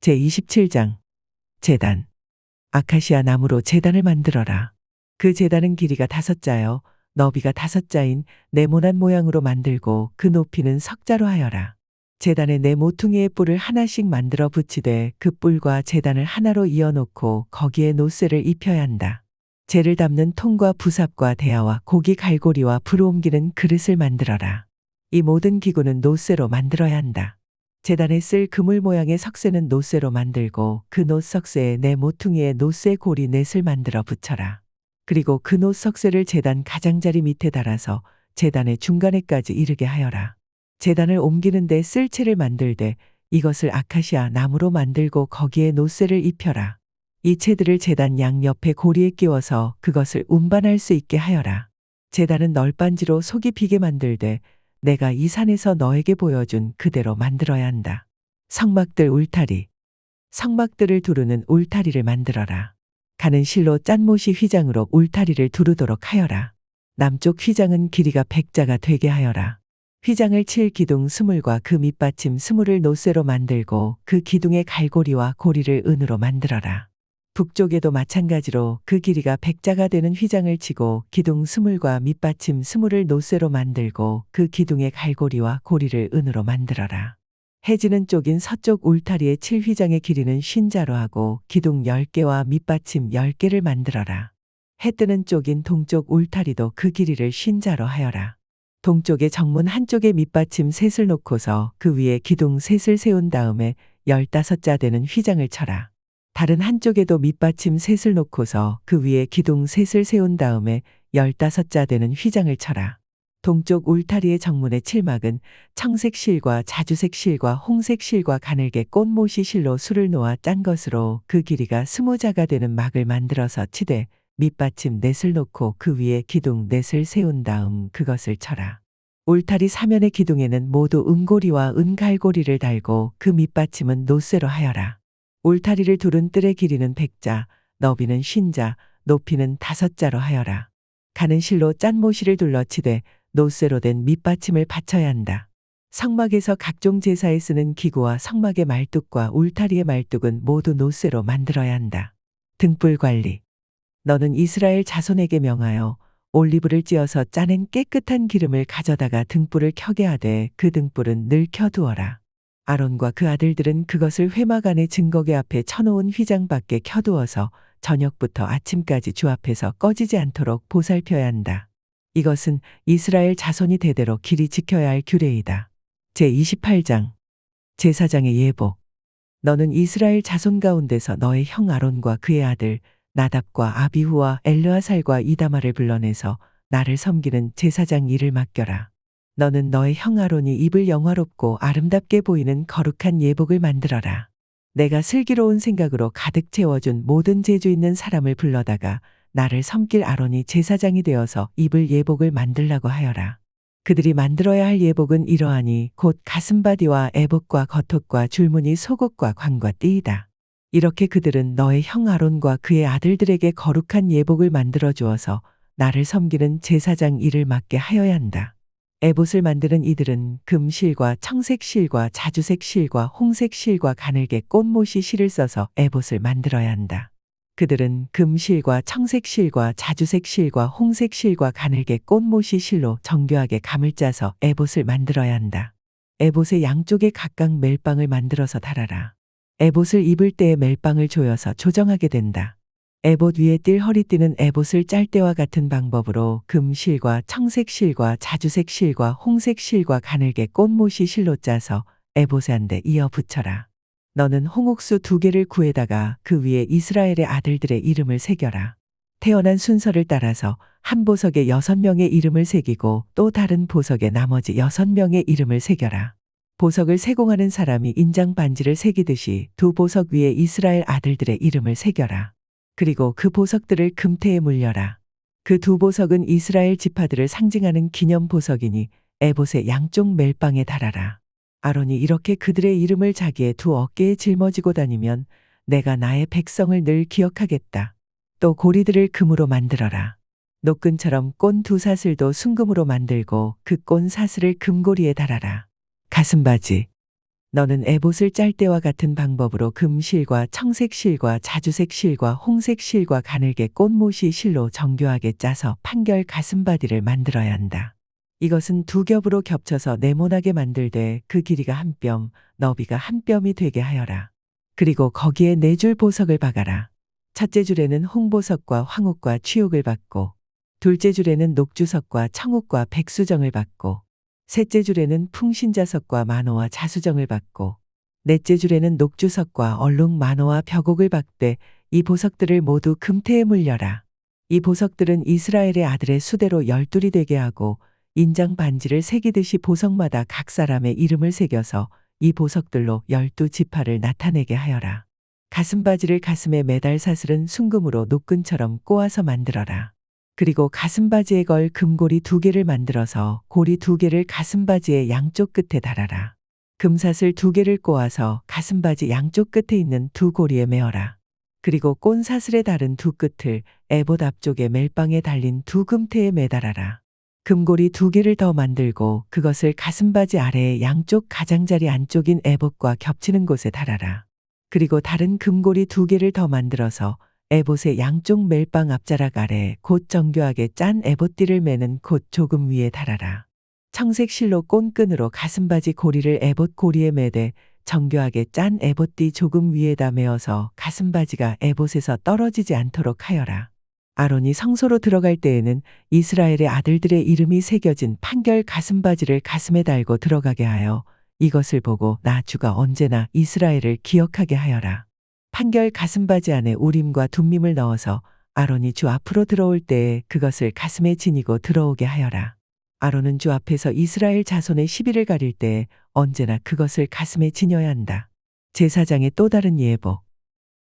제27장 제단. 아카시아 나무로 제단을 만들어라. 그 제단은 길이가 5자요 너비가 5자인 네모난 모양으로 만들고 그 높이는 석자로 하여라. 제단에 네 모퉁이의 뿔을 하나씩 만들어 붙이되 그 뿔과 제단을 하나로 이어놓고 거기에 노쇠를 입혀야 한다. 재를 담는 통과 부삽과 대야와 고기 갈고리와 불을 옮기는 그릇을 만들어라. 이 모든 기구는 노쇠로 만들어야 한다. 제단에 쓸 그물 모양의 석쇠는 노쇠로 만들고 그 노석쇠에 네 모퉁이의 노쇠 고리 넷을 만들어 붙여라. 그리고 그 노석쇠를 제단 가장자리 밑에 달아서 제단의 중간에까지 이르게 하여라. 제단을 옮기는데 쓸 채를 만들되 이것을 아카시아 나무로 만들고 거기에 노쇠를 입혀라. 이 채들을 제단 양옆에 고리에 끼워서 그것을 운반할 수 있게 하여라. 제단은 널빤지로 속이 비게 만들되 내가 이 산에서 너에게 보여준 그대로 만들어야 한다. 성막들 울타리. 성막들을 두르는 울타리를 만들어라. 가는 실로 짠못이 휘장으로 울타리를 두르도록 하여라. 남쪽 휘장은 길이가 100자가 되게 하여라. 휘장을 칠 기둥 20과 그 밑받침 20을 노쇠로 만들고 그 기둥의 갈고리와 고리를 은으로 만들어라. 북쪽에도 마찬가지로 그 길이가 100자가 되는 휘장을 치고 기둥 20과 밑받침 20을 노쇠로 만들고 그 기둥의 갈고리와 고리를 은으로 만들어라. 해지는 쪽인 서쪽 울타리의 7휘장의 길이는 50자로 하고 기둥 10개와 밑받침 10개를 만들어라. 해 뜨는 쪽인 동쪽 울타리도 그 길이를 50자로 하여라. 동쪽의 정문 한쪽에 밑받침 셋을 놓고서 그 위에 기둥 셋을 세운 다음에 15자 되는 휘장을 쳐라. 다른 한쪽에도 밑받침 셋을 놓고서 그 위에 기둥 셋을 세운 다음에 15자 되는 휘장을 쳐라. 동쪽 울타리의 정문의 칠막은 청색 실과 자주색 실과 홍색 실과 가늘게 꽃못이 실로 술을 놓아 짠 것으로 그 길이가 20자가 되는 막을 만들어서 치되 밑받침 넷을 놓고 그 위에 기둥 넷을 세운 다음 그것을 쳐라. 울타리 사면의 기둥에는 모두 은고리와 은갈고리를 달고 그 밑받침은 노쇠로 하여라. 울타리를 두른 뜰의 길이는 100자, 너비는 50자, 높이는 5자로 하여라. 가는 실로 짠 모시를 둘러치되 노쇠로 된 밑받침을 받쳐야 한다. 성막에서 각종 제사에 쓰는 기구와 성막의 말뚝과 울타리의 말뚝은 모두 노쇠로 만들어야 한다. 등불 관리. 너는 이스라엘 자손에게 명하여 올리브를 찧어서 짜낸 깨끗한 기름을 가져다가 등불을 켜게 하되 그 등불은 늘 켜두어라. 아론과 그 아들들은 그것을 회막 안에 증거궤 앞에 쳐놓은 휘장 밖에 켜두어서 저녁부터 아침까지 주 앞에서 꺼지지 않도록 보살펴야 한다. 이것은 이스라엘 자손이 대대로 길이 지켜야 할 규례이다. 제28장 제사장의 예복. 너는 이스라엘 자손 가운데서 너의 형 아론과 그의 아들 나답과 아비후와 엘르아살과 이다마를 불러내서 나를 섬기는 제사장 일을 맡겨라. 너는 너의 형 아론이 입을 영화롭고 아름답게 보이는 거룩한 예복을 만들어라. 내가 슬기로운 생각으로 가득 채워준 모든 재주 있는 사람을 불러다가 나를 섬길 아론이 제사장이 되어서 입을 예복을 만들라고 하여라. 그들이 만들어야 할 예복은 이러하니 곧 가슴바디와 에봇과 겉옷과 줄무늬 속옷과 관과 띠이다. 이렇게 그들은 너의 형 아론과 그의 아들들에게 거룩한 예복을 만들어 주어서 나를 섬기는 제사장 일을 맡게 하여야 한다. 에봇을 만드는 이들은 금실과 청색실과 자주색실과 홍색실과 가늘게 꽃못이 실을 써서 에봇을 만들어야 한다. 그들은 금실과 청색실과 자주색실과 홍색실과 가늘게 꽃못이 실로 정교하게 감을 짜서 에봇을 만들어야 한다. 에봇의 양쪽에 각각 멜빵을 만들어서 달아라. 에봇을 입을 때에 멜빵을 조여서 조정하게 된다. 에봇 위에 띌 허리띠는 에봇을 짤 때와 같은 방법으로 금실과 청색실과 자주색실과 홍색실과 가늘게 꽃못이 실로 짜서 에봇에 한 대 이어 붙여라. 너는 홍옥수 2개를 구해다가 그 위에 이스라엘의 아들들의 이름을 새겨라. 태어난 순서를 따라서 한 보석에 6명의 이름을 새기고 또 다른 보석에 나머지 6명의 이름을 새겨라. 보석을 세공하는 사람이 인장 반지를 새기듯이 2 보석 위에 이스라엘 아들들의 이름을 새겨라. 그리고 그 보석들을 금태에 물려라. 그 2 보석은 이스라엘 지파들을 상징하는 기념 보석이니 에봇의 양쪽 멜빵에 달아라. 아론이 이렇게 그들의 이름을 자기의 2 어깨에 짊어지고 다니면 내가 나의 백성을 늘 기억하겠다. 또 고리들을 금으로 만들어라. 노끈처럼 꼰 2 사슬도 순금으로 만들고 그 꼰 사슬을 금고리에 달아라. 가슴바지. 너는 에봇을 짤 때와 같은 방법으로 금실과 청색실과 자주색실과 홍색실과 가늘게 꽃못이 실로 정교하게 짜서 판결 가슴바디를 만들어야 한다. 이것은 두 겹으로 겹쳐서 네모나게 만들되 그 길이가 한 뼘, 너비가 한 뼘이 되게 하여라. 그리고 거기에 네 줄 보석을 박아라. 첫째 줄에는 홍보석과 황옥과 취옥을 박고, 둘째 줄에는 녹주석과 청옥과 백수정을 박고, 셋째 줄에는 풍신자석과 만호와 자수정을 박고, 넷째 줄에는 녹주석과 얼룩 만호와 벽옥을 박되 이 보석들을 모두 금태에 물려라. 이 보석들은 이스라엘의 아들의 수대로 12이 되게 하고 인장 반지를 새기듯이 보석마다 각 사람의 이름을 새겨서 이 보석들로 12지파를 나타내게 하여라. 가슴바지를 가슴에 매달 사슬은 순금으로 노끈처럼 꼬아서 만들어라. 그리고 가슴바지에 걸 금고리 2개를 만들어서 고리 2개를 가슴바지의 양쪽 끝에 달아라. 금사슬 2개를 꼬아서 가슴바지 양쪽 끝에 있는 두 고리에 메어라. 그리고 꼰사슬에 달은 두 끝을 에봇 앞쪽에 멜빵에 달린 두 금태에 매달아라. 금고리 2개를 더 만들고 그것을 가슴바지 아래의 양쪽 가장자리 안쪽인 에봇과 겹치는 곳에 달아라. 그리고 다른 금고리 2개를 더 만들어서 에봇의 양쪽 멜빵 앞자락 아래 곧 정교하게 짠 에봇띠를 매는 곧 조금 위에 달아라. 청색 실로 꼰끈으로 가슴바지 고리를 에봇 고리에 매되 정교하게 짠 에봇띠 조금 위에다 메어서 가슴바지가 에봇에서 떨어지지 않도록 하여라. 아론이 성소로 들어갈 때에는 이스라엘의 아들들의 이름이 새겨진 판결 가슴바지를 가슴에 달고 들어가게 하여 이것을 보고 나 주가 언제나 이스라엘을 기억하게 하여라. 판결 가슴바지 안에 우림과 둠밈을 넣어서 아론이 주 앞으로 들어올 때에 그것을 가슴에 지니고 들어오게 하여라. 아론은 주 앞에서 이스라엘 자손의 시비를 가릴 때에 언제나 그것을 가슴에 지녀야 한다. 제사장의 또 다른 예복.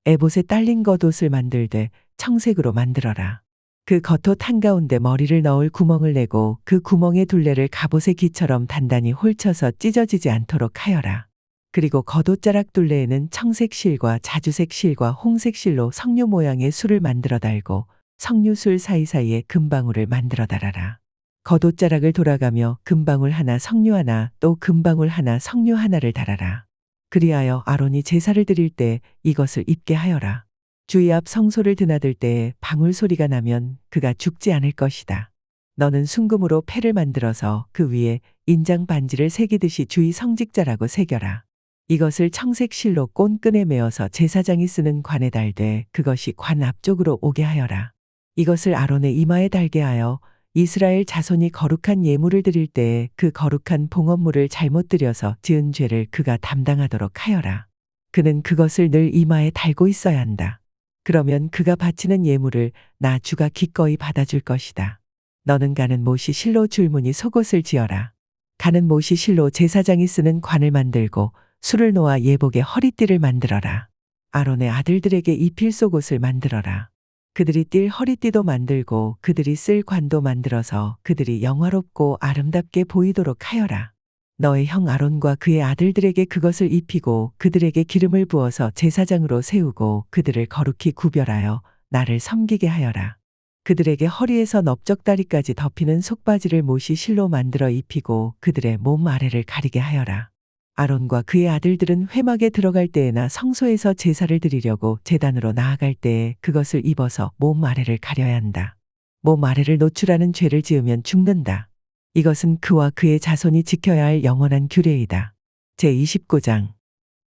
에봇에 딸린 겉옷을 만들되 청색으로 만들어라. 그 겉옷 한가운데 머리를 넣을 구멍을 내고 그 구멍의 둘레를 갑옷의 기처럼 단단히 홀쳐서 찢어지지 않도록 하여라. 그리고 겉옷자락 둘레에는 청색 실과 자주색 실과 홍색 실로 석류 모양의 술을 만들어 달고 석류술 사이사이에 금방울을 만들어 달아라. 겉옷자락을 돌아가며 금방울 하나 석류 하나 또 금방울 하나 석류 하나를 달아라. 그리하여 아론이 제사를 드릴 때 이것을 입게 하여라. 주의 앞 성소를 드나들 때에 방울 소리가 나면 그가 죽지 않을 것이다. 너는 순금으로 패를 만들어서 그 위에 인장 반지를 새기듯이 주의 성직자라고 새겨라. 이것을 청색 실로 꼰끈에 메어서 제사장이 쓰는 관에 달되 그것이 관 앞쪽으로 오게 하여라. 이것을 아론의 이마에 달게 하여 이스라엘 자손이 거룩한 예물을 드릴 때에 그 거룩한 봉헌물을 잘못 드려서 지은 죄를 그가 담당하도록 하여라. 그는 그것을 늘 이마에 달고 있어야 한다. 그러면 그가 바치는 예물을 나 주가 기꺼이 받아줄 것이다. 너는 가는 못이 실로 줄무늬 속옷을 지어라. 가는 못이 실로 제사장이 쓰는 관을 만들고 술을 놓아 예복의 허리띠를 만들어라. 아론의 아들들에게 입힐 속옷을 만들어라. 그들이 띨 허리띠도 만들고 그들이 쓸 관도 만들어서 그들이 영화롭고 아름답게 보이도록 하여라. 너의 형 아론과 그의 아들들에게 그것을 입히고 그들에게 기름을 부어서 제사장으로 세우고 그들을 거룩히 구별하여 나를 섬기게 하여라. 그들에게 허리에서 넓적다리까지 덮이는 속바지를 못이 실로 만들어 입히고 그들의 몸 아래를 가리게 하여라. 아론과 그의 아들들은 회막에 들어갈 때에나 성소에서 제사를 드리려고 제단으로 나아갈 때에 그것을 입어서 몸 아래를 가려야 한다. 몸 아래를 노출하는 죄를 지으면 죽는다. 이것은 그와 그의 자손이 지켜야 할 영원한 규례이다. 제29장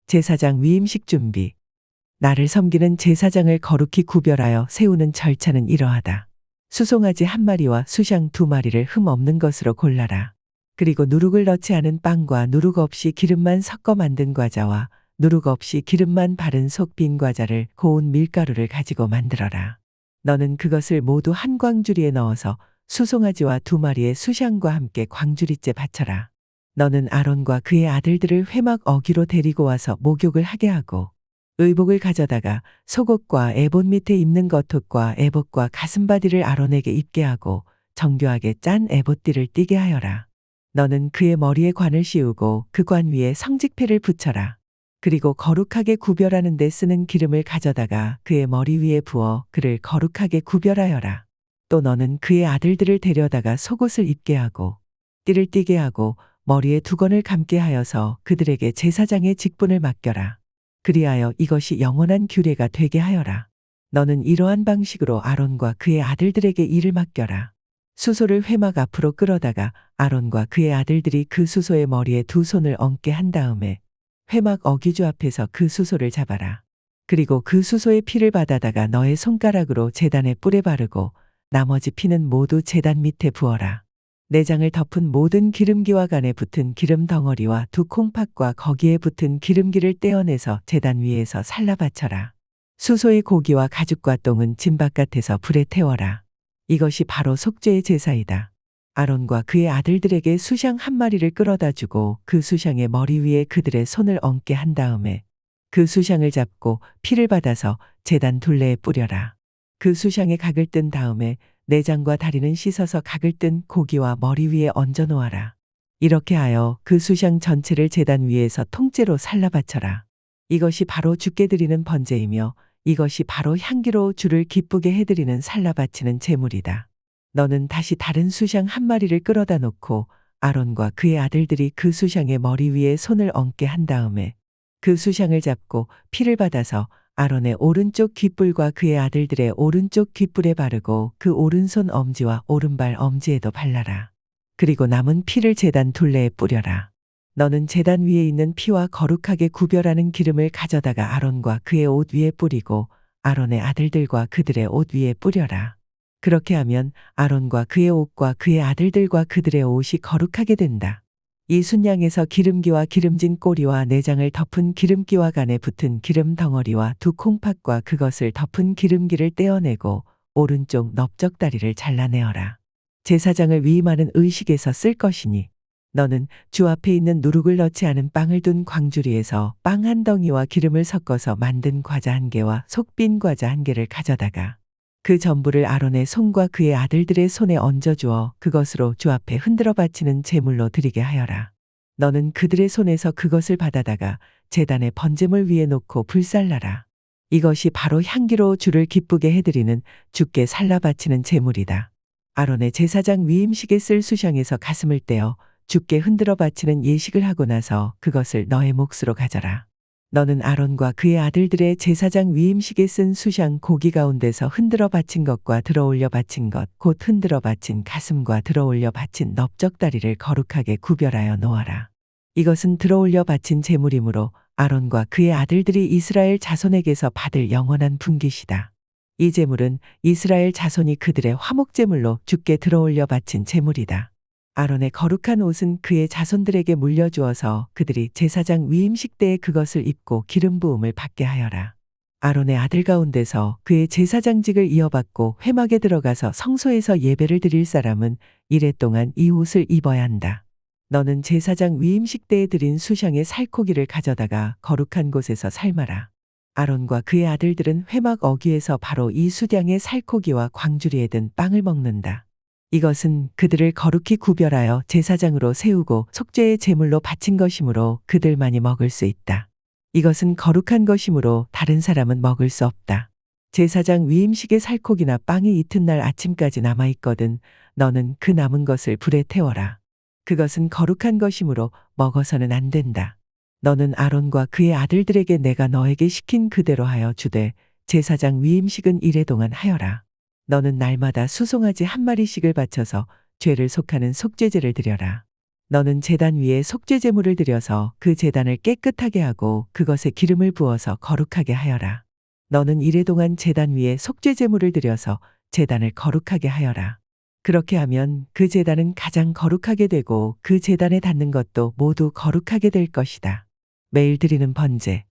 제사장 위임식 준비. 나를 섬기는 제사장을 거룩히 구별하여 세우는 절차는 이러하다. 수송아지 1마리와 수샹 2마리를 흠 없는 것으로 골라라. 그리고 누룩을 넣지 않은 빵과 누룩 없이 기름만 섞어 만든 과자와 누룩 없이 기름만 바른 속 빈 과자를 고운 밀가루를 가지고 만들어라. 너는 그것을 모두 한 광주리에 넣어서 수송아지와 2마리의 수샹과 함께 광주리째 바쳐라. 너는 아론과 그의 아들들을 회막 어귀로 데리고 와서 목욕을 하게 하고 의복을 가져다가 속옷과 에봇 밑에 입는 겉옷과 에봇과 가슴바디를 아론에게 입게 하고 정교하게 짠 에봇띠를 띠게 하여라. 너는 그의 머리에 관을 씌우고 그 관 위에 성직패를 붙여라. 그리고 거룩하게 구별하는 데 쓰는 기름을 가져다가 그의 머리 위에 부어 그를 거룩하게 구별하여라. 또 너는 그의 아들들을 데려다가 속옷을 입게 하고 띠를 띠게 하고 머리에 두건을 감게 하여서 그들에게 제사장의 직분을 맡겨라. 그리하여 이것이 영원한 규례가 되게 하여라. 너는 이러한 방식으로 아론과 그의 아들들에게 일을 맡겨라. 수소를 회막 앞으로 끌어다가 아론과 그의 아들들이 그 수소의 머리에 두 손을 얹게 한 다음에 회막 어귀주 앞에서 그 수소를 잡아라. 그리고 그 수소의 피를 받아다가 너의 손가락으로 제단의 뿔에 바르고 나머지 피는 모두 제단 밑에 부어라. 내장을 덮은 모든 기름기와 간에 붙은 기름 덩어리와 두 콩팥과 거기에 붙은 기름기를 떼어내서 제단 위에서 살라 바쳐라. 수소의 고기와 가죽과 똥은 진 바깥에서 불에 태워라. 이것이 바로 속죄의 제사이다. 아론과 그의 아들들에게 수샹 한 마리를 끌어다 주고 그 수샹의 머리 위에 그들의 손을 얹게 한 다음에 그 수샹을 잡고 피를 받아서 제단 둘레에 뿌려라. 그 수샹에 각을 뜬 다음에 내장과 다리는 씻어서 각을 뜬 고기와 머리 위에 얹어 놓아라. 이렇게 하여 그 수샹 전체를 제단 위에서 통째로 살라 바쳐라. 이것이 바로 주께 드리는 번제이며 이것이 바로 향기로 주를 기쁘게 해드리는 살라 바치는 제물이다. 너는 다시 다른 수샹 한 마리를 끌어다 놓고 아론과 그의 아들들이 그 수샹의 머리 위에 손을 얹게 한 다음에 그 수샹을 잡고 피를 받아서 아론의 오른쪽 귓불과 그의 아들들의 오른쪽 귓불에 바르고 그 오른손 엄지와 오른발 엄지에도 발라라. 그리고 남은 피를 제단 둘레에 뿌려라. 너는 제단 위에 있는 피와 거룩하게 구별하는 기름을 가져다가 아론과 그의 옷 위에 뿌리고 아론의 아들들과 그들의 옷 위에 뿌려라. 그렇게 하면 아론과 그의 옷과 그의 아들들과 그들의 옷이 거룩하게 된다. 이 순양에서 기름기와 기름진 꼬리와 내장을 덮은 기름기와 간에 붙은 기름 덩어리와 두 콩팥과 그것을 덮은 기름기를 떼어내고 오른쪽 넓적다리를 잘라내어라. 제사장을 위임하는 의식에서 쓸 것이니 너는 주 앞에 있는 누룩을 넣지 않은 빵을 둔 광주리에서 빵 한 덩이와 기름을 섞어서 만든 과자 한 개와 속빈 과자 한 개를 가져다가 그 전부를 아론의 손과 그의 아들들의 손에 얹어 주어 그것으로 주 앞에 흔들어 바치는 제물로 드리게 하여라. 너는 그들의 손에서 그것을 받아다가 제단의 번제물 위에 놓고 불살라라. 이것이 바로 향기로 주를 기쁘게 해드리는 주께 살라 바치는 제물이다. 아론의 제사장 위임식에 쓸 수샹에서 가슴을 떼어 주께 흔들어 바치는 예식을 하고 나서 그것을 너의 몫으로 가져라. 너는 아론과 그의 아들들의 제사장 위임식에 쓴 수샹 고기 가운데서 흔들어 바친 것과 들어올려 바친 것, 곧 흔들어 바친 가슴과 들어올려 바친 넓적다리를 거룩하게 구별하여 놓아라. 이것은 들어올려 바친 제물이므로 아론과 그의 아들들이 이스라엘 자손에게서 받을 영원한 분깃이다. 이 제물은 이스라엘 자손이 그들의 화목제물로 주께 들어올려 바친 제물이다. 아론의 거룩한 옷은 그의 자손들에게 물려주어서 그들이 제사장 위임식 때에 그것을 입고 기름 부음을 받게 하여라. 아론의 아들 가운데서 그의 제사장직을 이어받고 회막에 들어가서 성소에서 예배를 드릴 사람은 이래 동안 이 옷을 입어야 한다. 너는 제사장 위임식 때에 드린 수샹의 살코기를 가져다가 거룩한 곳에서 삶아라. 아론과 그의 아들들은 회막 어귀에서 바로 이 수량의 살코기와 광주리에 든 빵을 먹는다. 이것은 그들을 거룩히 구별하여 제사장으로 세우고 속죄의 제물로 바친 것이므로 그들만이 먹을 수 있다. 이것은 거룩한 것이므로 다른 사람은 먹을 수 없다. 제사장 위임식의 살코기나 빵이 이튿날 아침까지 남아있거든 너는 그 남은 것을 불에 태워라. 그것은 거룩한 것이므로 먹어서는 안 된다. 너는 아론과 그의 아들들에게 내가 너에게 시킨 그대로 하여 주되 제사장 위임식은 이래 동안 하여라. 너는 날마다 수송아지 한 마리씩을 바쳐서 죄를 속하는 속죄제를 드려라. 너는 제단 위에 속죄제물을 드려서 그 제단을 깨끗하게 하고 그것에 기름을 부어서 거룩하게 하여라. 너는 이래 동안 제단 위에 속죄제물을 드려서 제단을 거룩하게 하여라. 그렇게 하면 그 제단은 가장 거룩하게 되고 그 제단에 닿는 것도 모두 거룩하게 될 것이다. 매일 드리는 번제.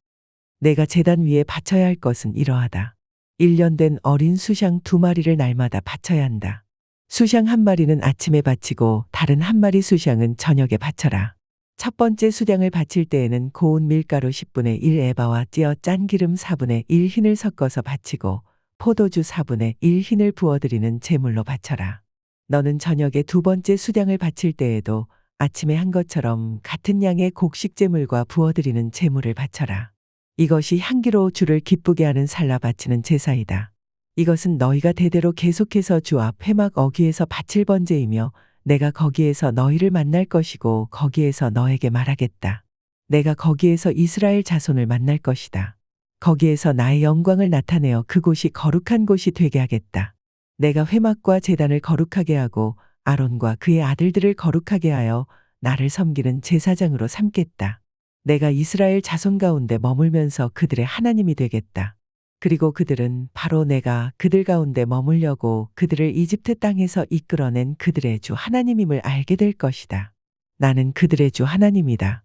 내가 제단 위에 바쳐야 할 것은 이러하다. 1년 된 어린 수샹 2마리를 날마다 바쳐야 한다. 수샹 한 마리는 아침에 바치고 다른 한 마리 수샹은 저녁에 바쳐라. 첫 번째 수량을 바칠 때에는 고운 밀가루 10분의 1 에바와 찌어 짠 기름 4분의 1 흰을 섞어서 바치고 포도주 4분의 1 흰을 부어드리는 제물로 바쳐라. 너는 저녁에 두 번째 수량을 바칠 때에도 아침에 한 것처럼 같은 양의 곡식제물과 부어드리는 제물을 바쳐라. 이것이 향기로 주를 기쁘게 하는 살라 바치는 제사이다. 이것은 너희가 대대로 계속해서 주 앞 회막 어귀에서 바칠 번제이며 내가 거기에서 너희를 만날 것이고 거기에서 너에게 말하겠다. 내가 거기에서 이스라엘 자손을 만날 것이다. 거기에서 나의 영광을 나타내어 그곳이 거룩한 곳이 되게 하겠다. 내가 회막과 제단을 거룩하게 하고 아론과 그의 아들들을 거룩하게 하여 나를 섬기는 제사장으로 삼겠다. 내가 이스라엘 자손 가운데 머물면서 그들의 하나님이 되겠다. 그리고 그들은 바로 내가 그들 가운데 머물려고 그들을 이집트 땅에서 이끌어낸 그들의 주 하나님임을 알게 될 것이다. 나는 그들의 주 하나님이다.